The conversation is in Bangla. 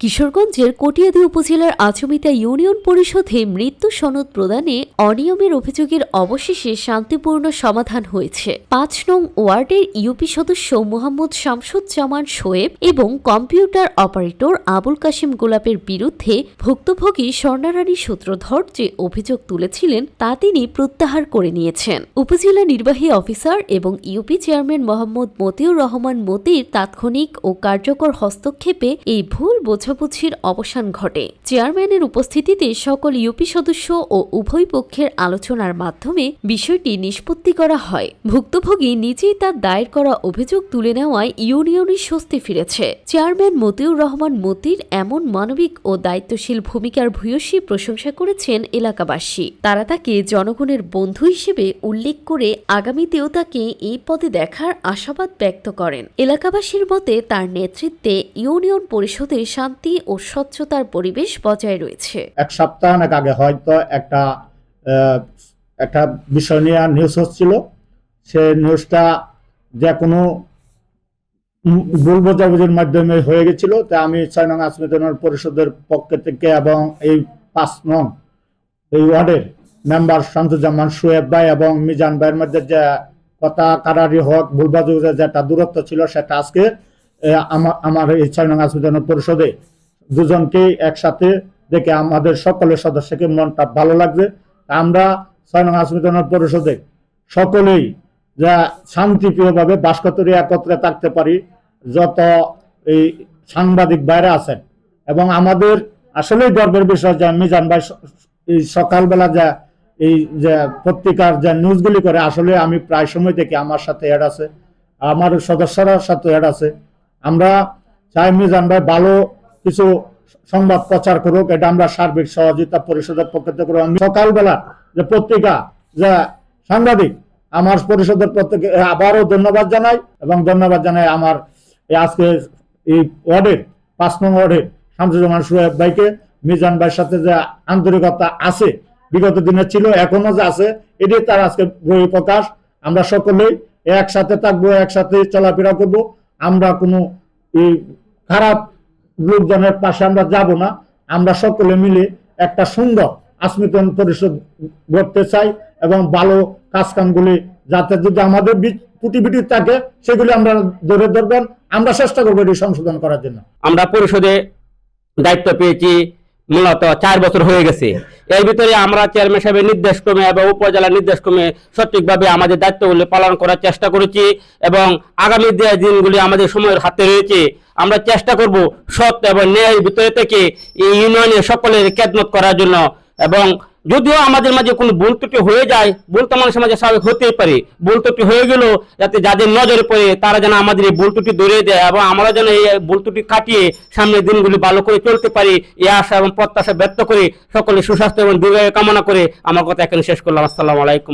কিশোরগঞ্জের কটিয়াদী উপজেলার আচমিতা ইউনিয়ন পরিষদে মৃত্যু সনদ প্রদানে অনিয়মের অভিযোগের অবশেষে শান্তিপূর্ণ সমাধান হয়েছে। ৫ নং ওয়ার্ডের ইউপি সদস্য মোহাম্মদ শামসুজ্জামান শোয়েব এবং কম্পিউটার অপারেটর আবুল কাশেম গোলাপের বিরুদ্ধে ভুক্তভোগী স্বর্ণারানী সূত্রধর যে অভিযোগ তুলেছিলেন তা তিনি প্রত্যাহার করে নিয়েছেন। উপজেলা নির্বাহী অফিসার এবং ইউপি চেয়ারম্যান মোহাম্মদ মতিউর রহমান মতির তাৎক্ষণিক ও কার্যকর হস্তক্ষেপে এই ভুল বোঝাবুঝির অবসান ঘটে। চেয়ারম্যানের উপস্থিতিতে সকল ইউপি সদস্য ও উভয় পক্ষের আলোচনার মাধ্যমে বিষয়টি নিষ্পত্তি করা হয়। ভুক্তভোগী নিজেই তার দায়ের করা অভিযোগ তুলে নেওয়ায় ইউনিয়নের স্বস্তি ফিরেছে। চেয়ারম্যান মতিউর রহমান মতির এমন মানবিক ও দায়িত্বশীল ভূমিকার ভূয়সী প্রশংসা করেছেন এলাকাবাসী। তারা তাকে জনগণের বন্ধু হিসেবে উল্লেখ করে আগামীতেও তাকে এই পদে দেখার আশাবাদ ব্যক্ত করেন। এলাকাবাসীর মতে তার নেতৃত্বে ইউনিয়ন পরিষদে শান্তি ও স্বচ্ছতার পরিবেশ বজায় রয়েছে। এক সপ্তাহ আগে হয়তো একটা বিষয় নিয়ে নিউজ হচ্ছিল, সে নিউজটা যে কোনো ভুল বোঝাবুঝির মাধ্যমে হয়ে গেছিল। তা আমি ৬ নং আচমিতা পরিষদের পক্ষ থেকে এবং এই ৫ নং এই ওয়ার্ডের মেম্বার শামসুজ্জামান শোয়েব ভাই এবং মিজান ভাইয়ের মধ্যে যে কথা কারারি হোক ভুল বোঝাবুঝির যেটা দূরত্ব ছিল, সেটা আজকে আমার এই ৬ নং আচমিতা পরিষদে দুজনকেই একসাথে দেখে আমাদের সকলের সদস্যকে মনটা ভালো লাগবে। আমরা ৬ নং আচমিতা পরিষদে সকলেই যা শান্তিপ্রিয়ভাবে বাস করতে একত্রে থাকতে পারি। যত এই সাংবাদিক বাইরে আছেন এবং আমাদের আসলেই গর্বের বিষয় যে মিজান ভাই এই সকালবেলা যা এই যে পত্রিকার যে নিউজগুলি করে, আসলে আমি প্রায় সময় দেখি আমার সাথে অ্যাড আছে, আমার সদস্যরা সাথে অ্যাড আছে। আমরা চাই মিজান ভাই ভালো কিছু সংবাদ প্রচার করুক, এটা আমরা সার্বিক সহযোগিতা পরিষদের পক্ষ থেকে করব। আমি সকালবেলা যে পত্রিকা যে সাংবাদিক আমার পরিষদের প্রত্যেকে আবারও ধন্যবাদ জানাই এবং ধন্যবাদ জানাই আমার আজকে এই ওয়ার্ডের ৫ নং ওয়ার্ডের শামসুজ্জামান শোয়েব ভাইকে। মিজান ভাইয়ের সাথে যে আন্তরিকতা আছে, বিগত দিনে ছিল, এখনো যে আছে, এটাই তার আজকে বহিঃপ্রকাশ। আমরা সকলেই একসাথে থাকবো, একসাথে চলাফেরা করব। আমরা কোনো এই খারাপ লোকজনের পাশে আমরা যাব না। আমরা সকলে মিলে একটা সুন্দর আচমিতা পরিষদ গড়তে চাই এবং ভালো কাজকামগুলি যাতে যদি আমাদের ত্রুটি থাকে সেগুলি আমরা ধরে ধরবেন। আমরা চেষ্টা করবো এটি সংশোধন করার জন্য। আমরা পরিষদে দায়িত্ব পেয়েছি মূলত ৪ বছর হয়ে গেছে। এর ভিতরে আমরা চেয়ারম্যান সাহেবের নির্দেশক্রমে এবং উপজেলা নির্দেশক্রমে সঠিকভাবে আমাদের দায়িত্বগুলি পালন করার চেষ্টা করেছি এবং আগামী দিনগুলি আমাদের সময়ের হাতে রয়েছে। আমরা চেষ্টা করব সৎ এবং ন্যায়ের ভিতরে থেকে এই ইউনিয়নের সকলের খেদমত করার জন্য। এবং যদিও আমাদের মাঝে কোনো ভুল ত্রুটি হয়ে যায়, ভুল তো মানুষের মাঝে স্বাভাবিক হতেই পারে, ভুল ত্রুটি হয়ে গেল যাতে যাদের নজরে পড়ে তারা যেন আমাদের এই ভুল ত্রুটি ধরে দেয় এবং আমরা যেন এই ভুল ত্রুটি কাটিয়ে সামনের দিনগুলি ভালো করে চলতে পারি, এই আশা এবং প্রত্যাশা ব্যক্ত করে সকলে সুস্বাস্থ্য এবং দীর্ঘায়ু কামনা করে আমার কথা এখানে শেষ করলাম। আসসালামু আলাইকুম।